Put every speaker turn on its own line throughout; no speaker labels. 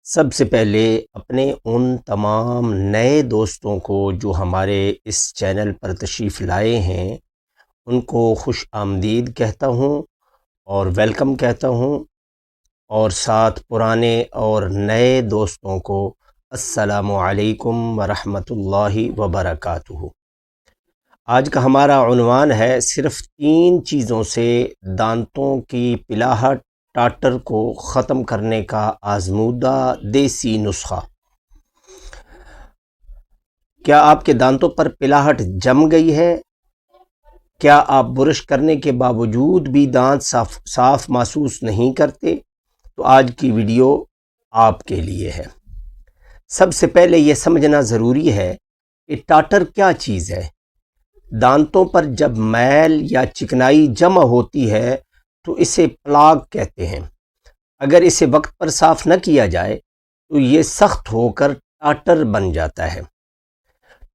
سب سے پہلے اپنے ان تمام نئے دوستوں کو جو ہمارے اس چینل پر تشریف لائے ہیں ان کو خوش آمدید کہتا ہوں اور ویلکم کہتا ہوں، اور ساتھ پرانے اور نئے دوستوں کو السلام علیکم ورحمۃ اللہ وبرکاتہ۔ آج کا ہمارا عنوان ہے صرف 3 چیزوں سے دانتوں کی پلاہٹ ٹاٹر کو ختم کرنے کا آزمودہ دیسی نسخہ۔ کیا آپ کے دانتوں پر پلاہٹ جم گئی ہے؟ کیا آپ برش کرنے کے باوجود بھی دانت صاف محسوس نہیں کرتے؟ تو آج کی ویڈیو آپ کے لیے ہے۔ سب سے پہلے یہ سمجھنا ضروری ہے کہ ٹاٹر کیا چیز ہے۔ دانتوں پر جب میل یا چکنائی جمع ہوتی ہے تو اسے پلاک کہتے ہیں۔ اگر اسے وقت پر صاف نہ کیا جائے تو یہ سخت ہو کر ٹاٹر بن جاتا ہے۔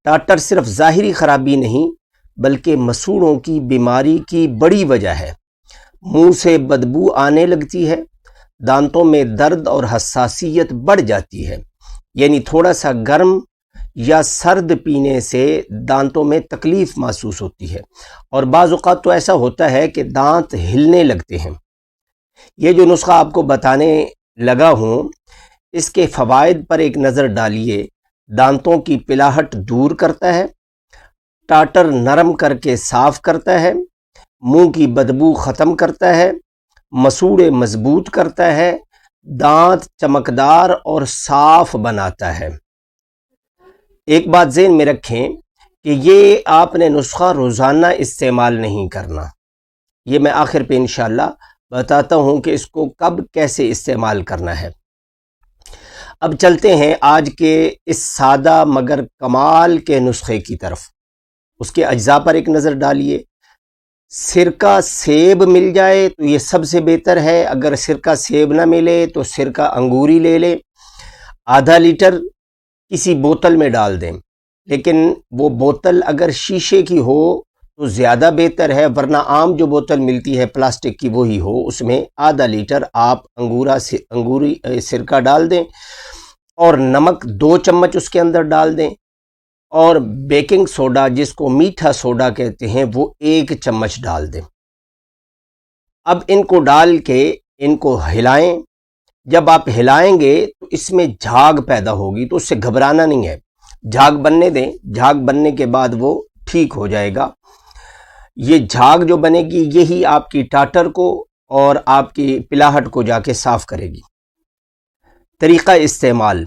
ٹاٹر صرف ظاہری خرابی نہیں بلکہ مسوڑوں کی بیماری کی بڑی وجہ ہے۔ منہ سے بدبو آنے لگتی ہے، دانتوں میں درد اور حساسیت بڑھ جاتی ہے، یعنی تھوڑا سا گرم یا سرد پینے سے دانتوں میں تکلیف محسوس ہوتی ہے، اور بعض اوقات تو ایسا ہوتا ہے کہ دانت ہلنے لگتے ہیں۔ یہ جو نسخہ آپ کو بتانے لگا ہوں اس کے فوائد پر ایک نظر ڈالیے۔ دانتوں کی پلاہٹ دور کرتا ہے، ٹاٹر نرم کر کے صاف کرتا ہے، منہ کی بدبو ختم کرتا ہے، مسوڑے مضبوط کرتا ہے، دانت چمکدار اور صاف بناتا ہے۔ ایک بات ذہن میں رکھیں کہ یہ آپ نے نسخہ روزانہ استعمال نہیں کرنا۔ یہ میں آخر پہ انشاءاللہ بتاتا ہوں کہ اس کو کب کیسے استعمال کرنا ہے۔ اب چلتے ہیں آج کے اس سادہ مگر کمال کے نسخے کی طرف۔ اس کے اجزاء پر ایک نظر ڈالیے۔ سرکہ سیب مل جائے تو یہ سب سے بہتر ہے، اگر سرکہ سیب نہ ملے تو سرکہ انگوری لے لیں۔ آدھا لیٹر کسی بوتل میں ڈال دیں، لیکن وہ بوتل اگر شیشے کی ہو تو زیادہ بہتر ہے، ورنہ عام جو بوتل ملتی ہے پلاسٹک کی وہی ہو، اس میں آدھا لیٹر آپ انگوری سرکہ ڈال دیں، اور نمک 2 چمچ اس کے اندر ڈال دیں، اور بیکنگ سوڈا جس کو میٹھا سوڈا کہتے ہیں وہ 1 چمچ ڈال دیں۔ اب ان کو ڈال کے ان کو ہلائیں۔ جب آپ ہلائیں گے تو اس میں جھاگ پیدا ہوگی، تو اس سے گھبرانا نہیں ہے، جھاگ بننے دیں، جھاگ بننے کے بعد وہ ٹھیک ہو جائے گا۔ یہ جھاگ جو بنے گی یہی آپ کی ٹاٹر کو اور آپ کی پلاہٹ کو جا کے صاف کرے گی۔ طریقہ استعمال: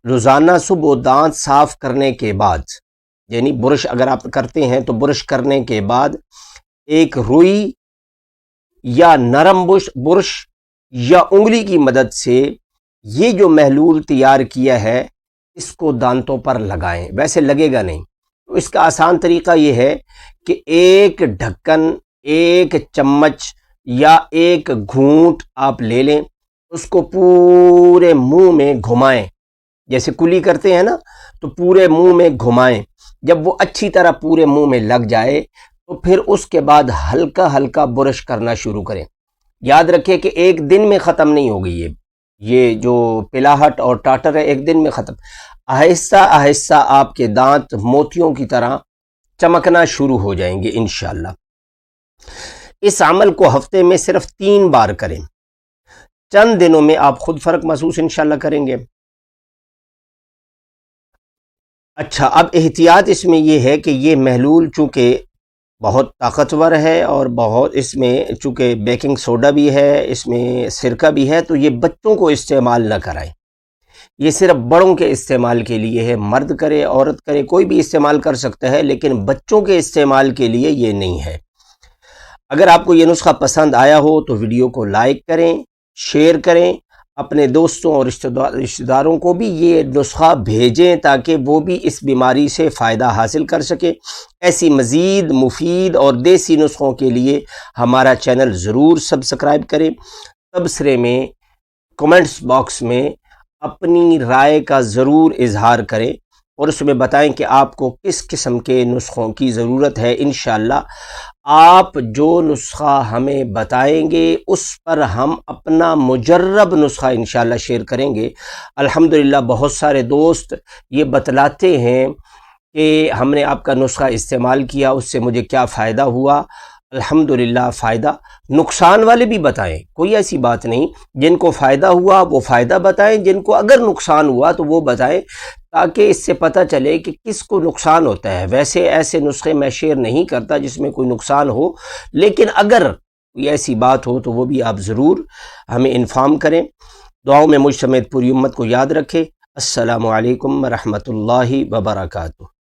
روزانہ صبح دانت صاف کرنے کے بعد، یعنی برش اگر آپ کرتے ہیں تو برش کرنے کے بعد ایک روئی یا نرم برش یا انگلی کی مدد سے یہ جو محلول تیار کیا ہے اس کو دانتوں پر لگائیں۔ ویسے لگے گا نہیں، تو اس کا آسان طریقہ یہ ہے کہ 1 ڈھکن 1 چمچ یا 1 گھونٹ آپ لے لیں، اس کو پورے منہ میں گھمائیں، جیسے کلی کرتے ہیں نا، تو پورے منہ میں گھمائیں۔ جب وہ اچھی طرح پورے منہ میں لگ جائے تو پھر اس کے بعد ہلکا ہلکا برش کرنا شروع کریں۔ یاد رکھیں کہ ایک دن میں ختم نہیں ہوگی یہ جو پلاہٹ اور ٹاٹر ہے، ایک دن میں ختم۔ آہستہ آہستہ آپ کے دانت موتیوں کی طرح چمکنا شروع ہو جائیں گے انشاءاللہ۔ اس عمل کو ہفتے میں صرف 3 بار کریں، چند دنوں میں آپ خود فرق محسوس انشاءاللہ کریں گے۔ اچھا، اب احتیاط اس میں یہ ہے کہ یہ محلول چونکہ بہت طاقتور ہے اور بہت اس میں چونکہ بیکنگ سوڈا بھی ہے، اس میں سرکہ بھی ہے، تو یہ بچوں کو استعمال نہ کرائیں۔ یہ صرف بڑوں کے استعمال کے لیے ہے، مرد کرے عورت کرے کوئی بھی استعمال کر سکتا ہے، لیکن بچوں کے استعمال کے لیے یہ نہیں ہے۔ اگر آپ کو یہ نسخہ پسند آیا ہو تو ویڈیو کو لائک کریں، شیئر کریں، اپنے دوستوں اور رشتہ داروں کو بھی یہ نسخہ بھیجیں تاکہ وہ بھی اس بیماری سے فائدہ حاصل کر سکے۔ ایسی مزید مفید اور دیسی نسخوں کے لیے ہمارا چینل ضرور سبسکرائب کریں۔ تبصرے میں کمنٹس باکس میں اپنی رائے کا ضرور اظہار کریں۔ اور اس میں بتائیں کہ آپ کو کس قسم کے نسخوں کی ضرورت ہے۔ انشاءاللہ آپ جو نسخہ ہمیں بتائیں گے اس پر ہم اپنا مجرب نسخہ انشاءاللہ شیئر کریں گے۔ الحمدللہ بہت سارے دوست یہ بتلاتے ہیں کہ ہم نے آپ کا نسخہ استعمال کیا، اس سے مجھے کیا فائدہ ہوا۔ الحمدللہ فائدہ، نقصان والے بھی بتائیں، کوئی ایسی بات نہیں۔ جن کو فائدہ ہوا وہ فائدہ بتائیں، جن کو اگر نقصان ہوا تو وہ بتائیں، تاکہ اس سے پتہ چلے کہ کس کو نقصان ہوتا ہے۔ ویسے ایسے نسخے میں شیئر نہیں کرتا جس میں کوئی نقصان ہو، لیکن اگر کوئی ایسی بات ہو تو وہ بھی آپ ضرور ہمیں انفارم کریں۔ دعاؤں میں مجھ سمیت پوری امت کو یاد رکھیں۔ السلام علیکم ورحمۃ اللہ وبرکاتہ۔